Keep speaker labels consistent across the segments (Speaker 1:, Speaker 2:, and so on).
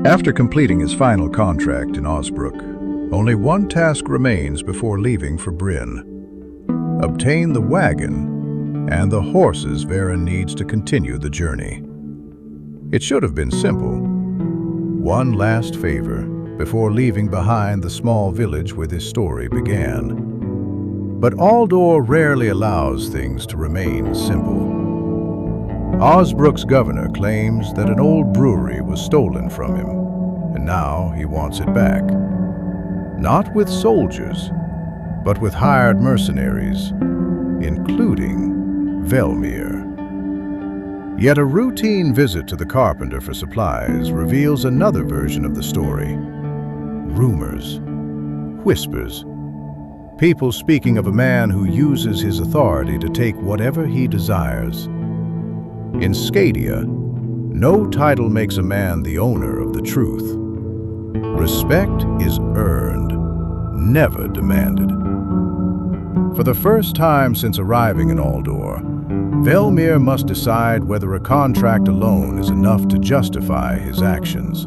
Speaker 1: After completing his final contract in Osbrook, only one task remains before leaving for Brynn. Obtain the wagon and the horses Verren needs to continue the journey. It should have been simple. One last favor before leaving behind the small village where this story began. But Aldor rarely allows things to remain simple. Osbrook's governor claims that an old brewery was stolen from him, and now he wants it back. Not with soldiers, but with hired mercenaries, including Velmir. Yet a routine visit to the carpenter for supplies reveals another version of the story. Rumors, whispers, people speaking of a man who uses his authority to take whatever he desires. In Skadia, no title makes a man the owner of the truth. Respect is earned, never demanded. For the first time since arriving in Aldor, Velmir must decide whether a contract alone is enough to justify his actions,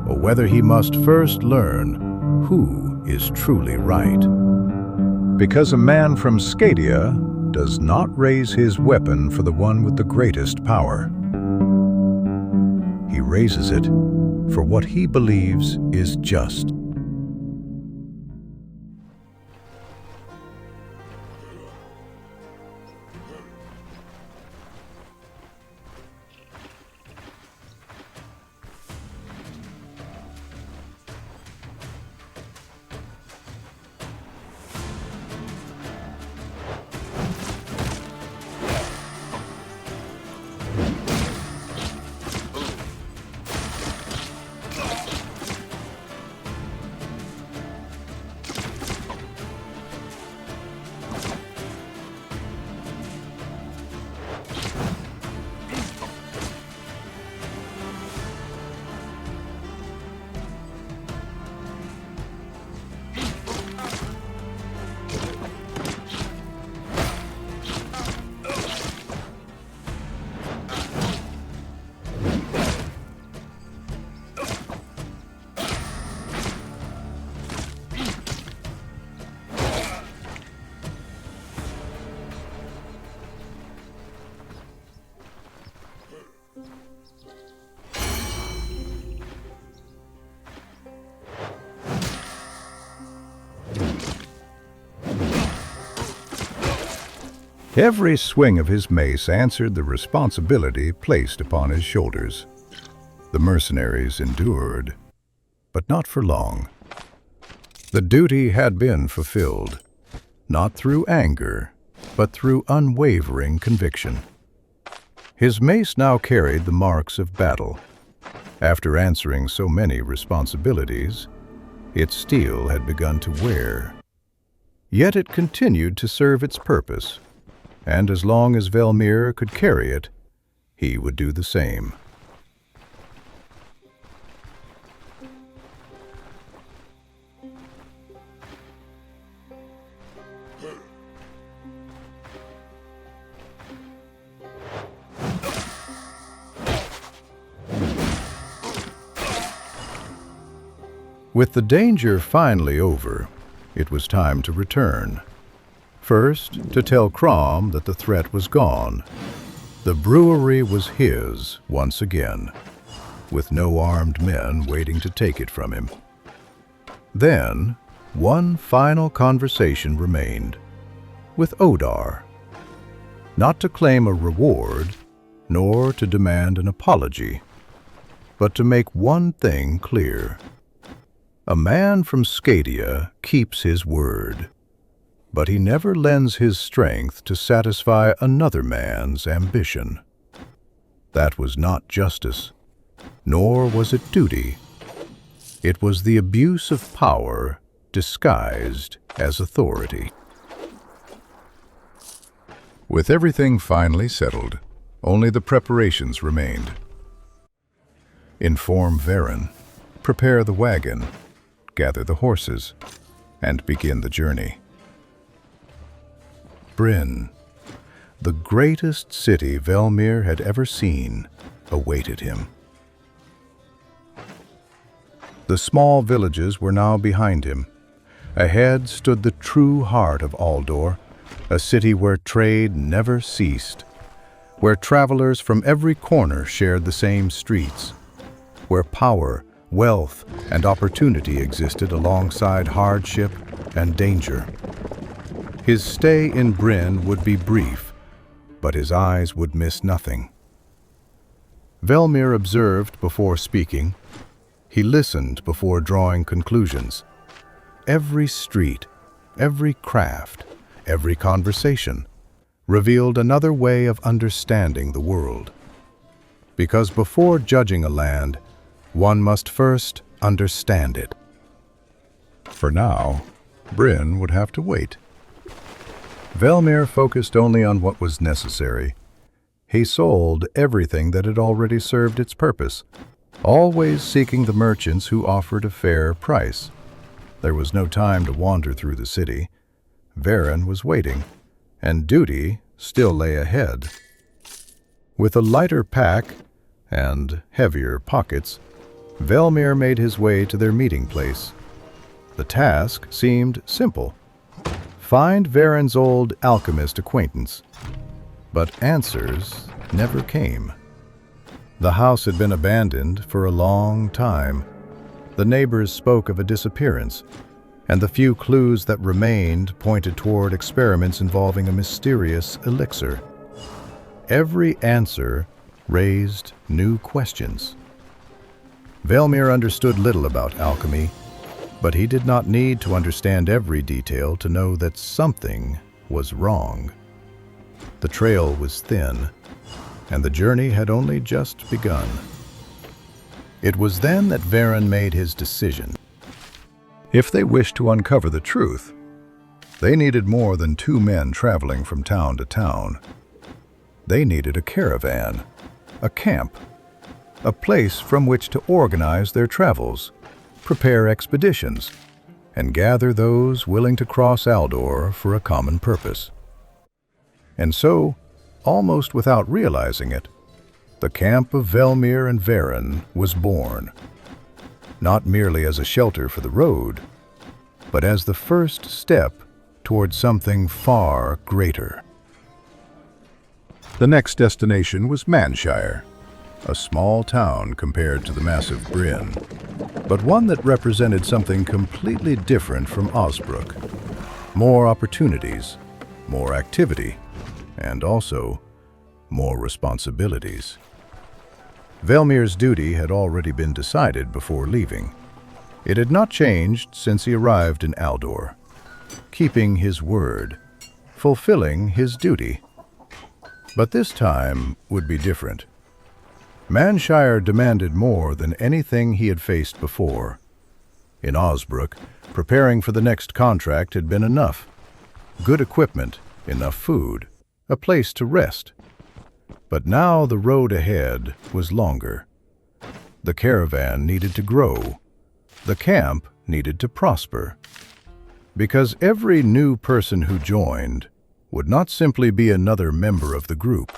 Speaker 1: or whether he must first learn who is truly right. Because a man from Skadia does not raise his weapon for the one with the greatest power. He raises it for what he believes is just. Every swing of his mace answered the responsibility placed upon his shoulders. The mercenaries endured, but not for long. The duty had been fulfilled, not through anger, but through unwavering conviction. His mace now carried the marks of battle. After answering so many responsibilities, its steel had begun to wear. Yet it continued to serve its purpose, and as long as Velmir could carry it, he would do the same. With the danger finally over, it was time to return. First, to tell Crom that the threat was gone. The brewery was his once again, with no armed men waiting to take it from him. Then, one final conversation remained, with Aldor. Not to claim a reward, nor to demand an apology, but to make one thing clear. A man from Skadia keeps his word, but he never lends his strength to satisfy another man's ambition. That was not justice, nor was it duty. It was the abuse of power disguised as authority. With everything finally settled, only the preparations remained. Inform Verren, prepare the wagon, gather the horses, and begin the journey. Brynn, the greatest city Velmir had ever seen, awaited him. The small villages were now behind him. Ahead stood the true heart of Aldor, a city where trade never ceased, where travelers from every corner shared the same streets, where power, wealth, and opportunity existed alongside hardship and danger. His stay in Brynn would be brief, but his eyes would miss nothing. Velmir observed before speaking. He listened before drawing conclusions. Every street, every craft, every conversation revealed another way of understanding the world. Because before judging a land, one must first understand it. For now, Brynn would have to wait. Velmir focused only on what was necessary. He sold everything that had already served its purpose, always seeking the merchants who offered a fair price. There was no time to wander through the city. Verren was waiting, and duty still lay ahead. With a lighter pack and heavier pockets, Velmir made his way to their meeting place. The task seemed simple. Find Verren's old alchemist acquaintance. But answers never came. The house had been abandoned for a long time. The neighbors spoke of a disappearance, and the few clues that remained pointed toward experiments involving a mysterious elixir. Every answer raised new questions. Velmir understood little about alchemy, but he did not need to understand every detail to know that something was wrong. The trail was thin, and the journey had only just begun. It was then that Verren made his decision. If they wished to uncover the truth, they needed more than two men traveling from town to town. They needed a caravan, a camp, a place from which to organize their travels, prepare expeditions, and gather those willing to cross Aldor for a common purpose. And so, almost without realizing it, the camp of Velmir and Verren was born, not merely as a shelter for the road, but as the first step toward something far greater. The next destination was Mannshire, a small town compared to the massive Brynn, but one that represented something completely different from Osbrook. More opportunities, more activity, and also more responsibilities. Velmir's duty had already been decided before leaving. It had not changed since he arrived in Aldor. Keeping his word, fulfilling his duty. But this time would be different. Mannshire demanded more than anything he had faced before. In Osbrook, preparing for the next contract had been enough. Good equipment, enough food, a place to rest. But now the road ahead was longer. The caravan needed to grow. The camp needed to prosper. Because every new person who joined would not simply be another member of the group.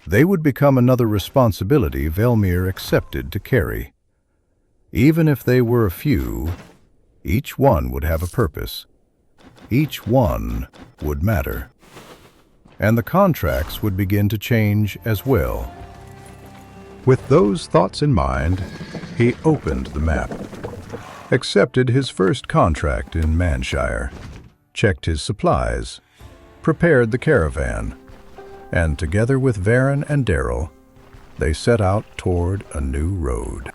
Speaker 1: They would become another responsibility Velmir accepted to carry. Even if they were a few, each one would have a purpose. Each one would matter. And the contracts would begin to change as well. With those thoughts in mind, he opened the map, accepted his first contract in Mannshire, checked his supplies, prepared the caravan, and together with Verren and Daryl, they set out toward a new road.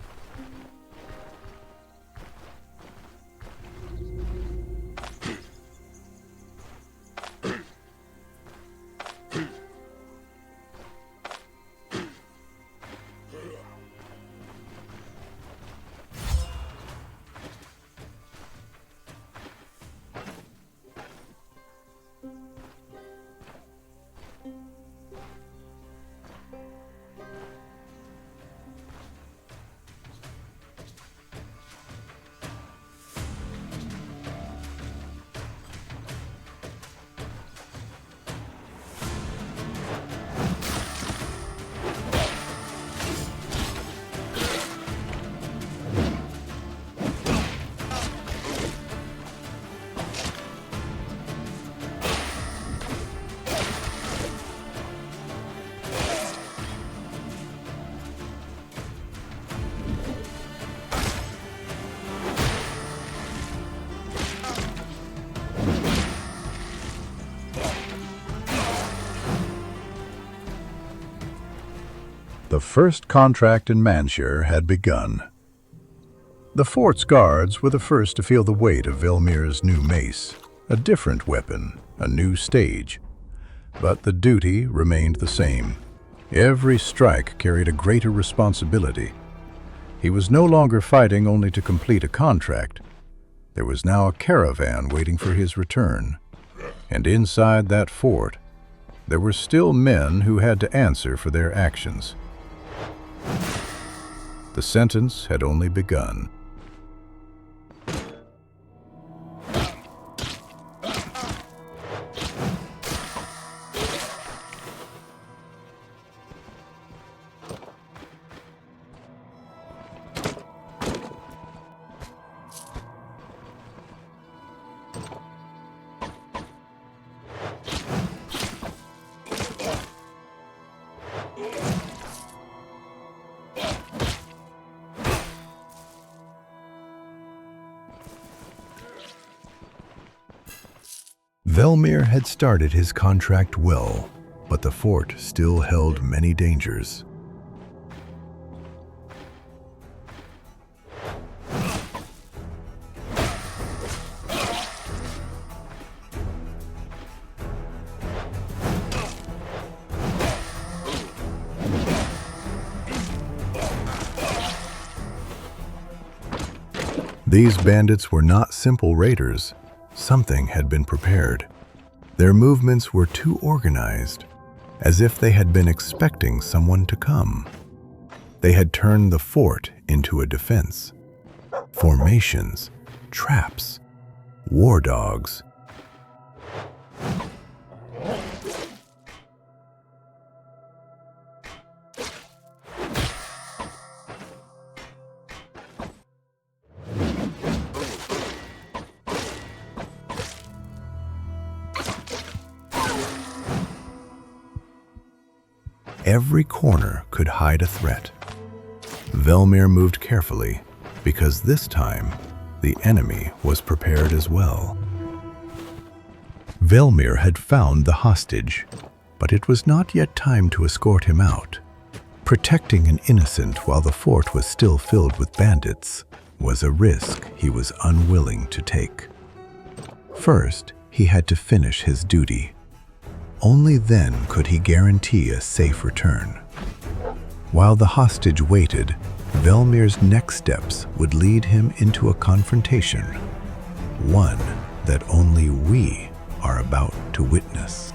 Speaker 2: The first contract in Mannshire had begun. The fort's guards were the first to feel the weight of Velmir's new mace, a different weapon, a new stage. But the duty remained the same. Every strike carried a greater responsibility. He was no longer fighting only to complete a contract. There was now a caravan waiting for his return. And inside that fort, there were still men who had to answer for their actions. The sentence had only begun. Velmir had started his contract well, but the fort still held many dangers. These bandits were not simple raiders. Something had been prepared. Their movements were too organized, as if they had been expecting someone to come. They had turned the fort into a defense. Formations, traps, war dogs. Every corner could hide a threat. Velmir moved carefully, because this time, the enemy was prepared as well. Velmir had found the hostage, but it was not yet time to escort him out. Protecting an innocent while the fort was still filled with bandits was a risk he was unwilling to take. First, he had to finish his duty. Only then could he guarantee a safe return. While the hostage waited, Velmir's next steps would lead him into a confrontation, one that only we are about to witness.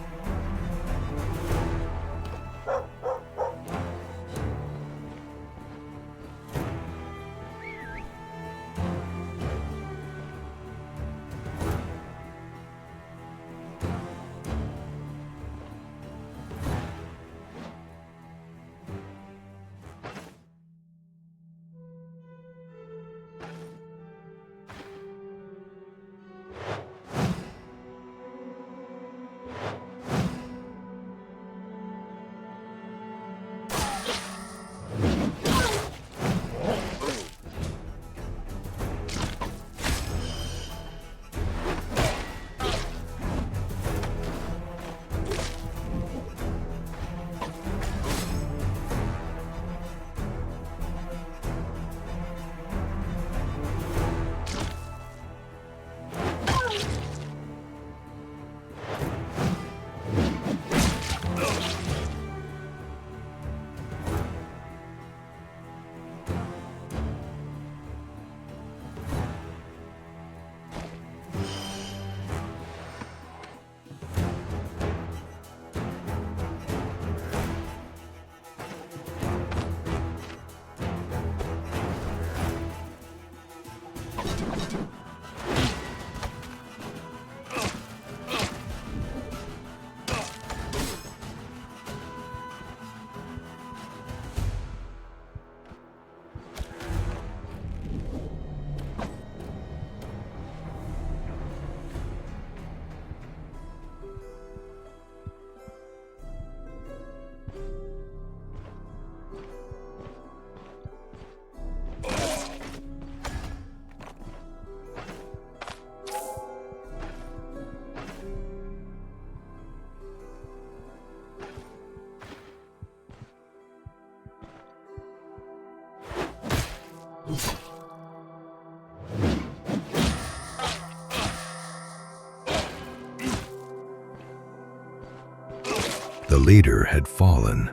Speaker 2: The leader had fallen,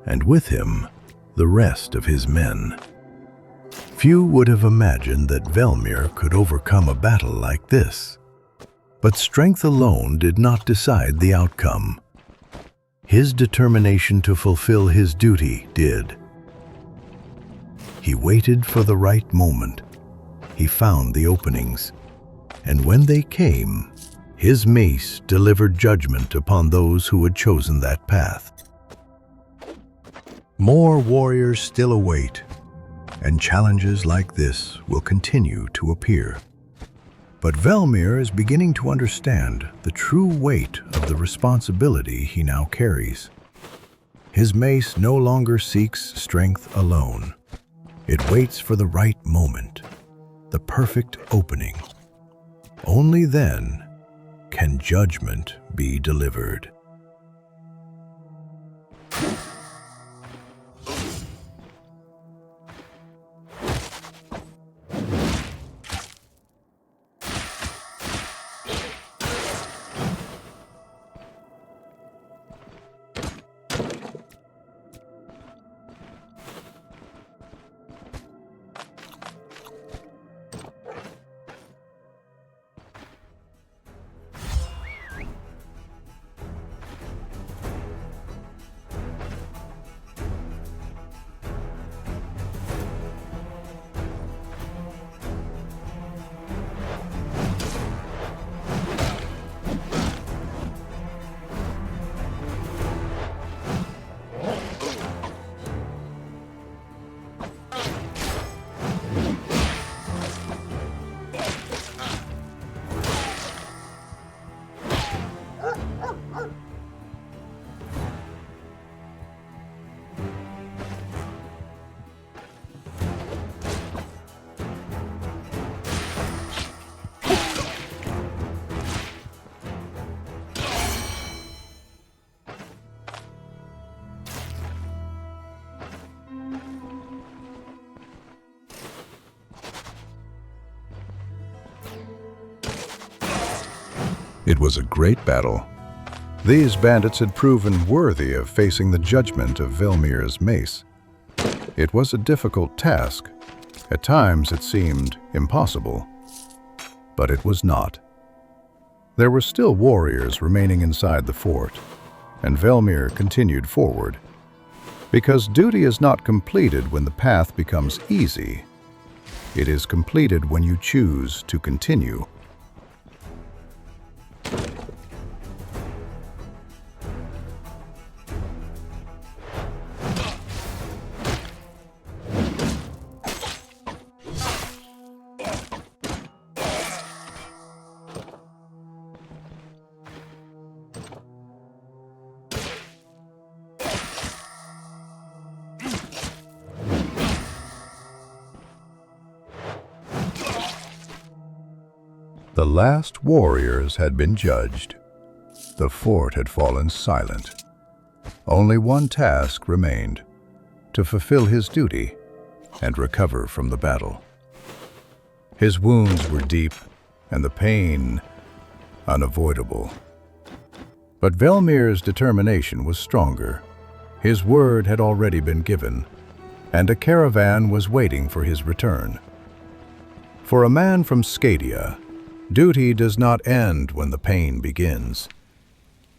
Speaker 2: and with him, the rest of his men. Few would have imagined that Velmir could overcome a battle like this. But strength alone did not decide the outcome. His determination to fulfill his duty did. He waited for the right moment. He found the openings, and when they came, his mace delivered judgment upon those who had chosen that path. More warriors still await, and challenges like this will continue to appear. But Velmir is beginning to understand the true weight of the responsibility he now carries. His mace no longer seeks strength alone. It waits for the right moment, the perfect opening. Only then can judgment be delivered.
Speaker 1: It was a great battle. These bandits had proven worthy of facing the judgment of Velmir's mace. It was a difficult task. At times it seemed impossible, but it was not. There were still warriors remaining inside the fort, and Velmir continued forward. Because duty is not completed when the path becomes easy. It is completed when you choose to continue.
Speaker 2: The last warriors had been judged. The fort had fallen silent. Only one task remained: to fulfill his duty and recover from the battle. His wounds were deep and the pain unavoidable. But Velmir's determination was stronger. His word had already been given, and a caravan was waiting for his return. For a man from Skadia, duty does not end when the pain begins.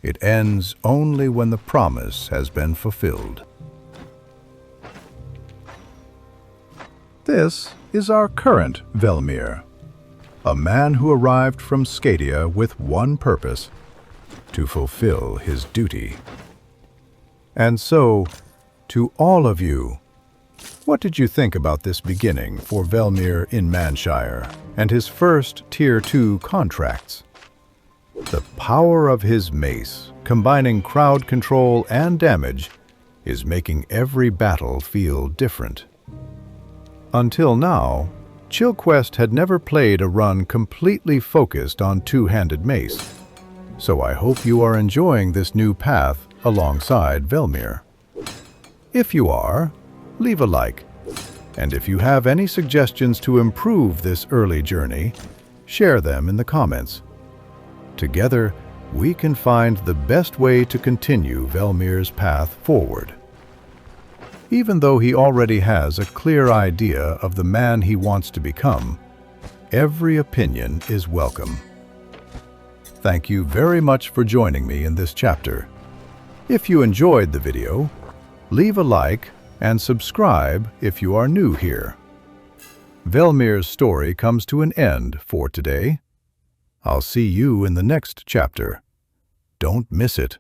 Speaker 2: It ends only when the promise has been fulfilled. This is our current Velmir, a man who arrived from Skadia with one purpose: to fulfill his duty. And so, to all of you, what did you think about this beginning for Velmir in Mannshire and his first Tier 2 contracts? The power of his mace, combining crowd control and damage, is making every battle feel different. Until now, Chillquest had never played a run completely focused on two-handed mace, so I hope you are enjoying this new path alongside Velmir. If you are, leave a like.
Speaker 1: And if you have any suggestions to improve this early journey, share them in the comments. Together, we can find the best way to continue Velmir's path forward. Even though he already has a clear idea of the man he wants to become, every opinion is welcome. Thank you very much for joining me in this chapter. If you enjoyed the video, leave a like and subscribe if you are new here. Velmir's story comes to an end for today. I'll see you in the next chapter. Don't miss it.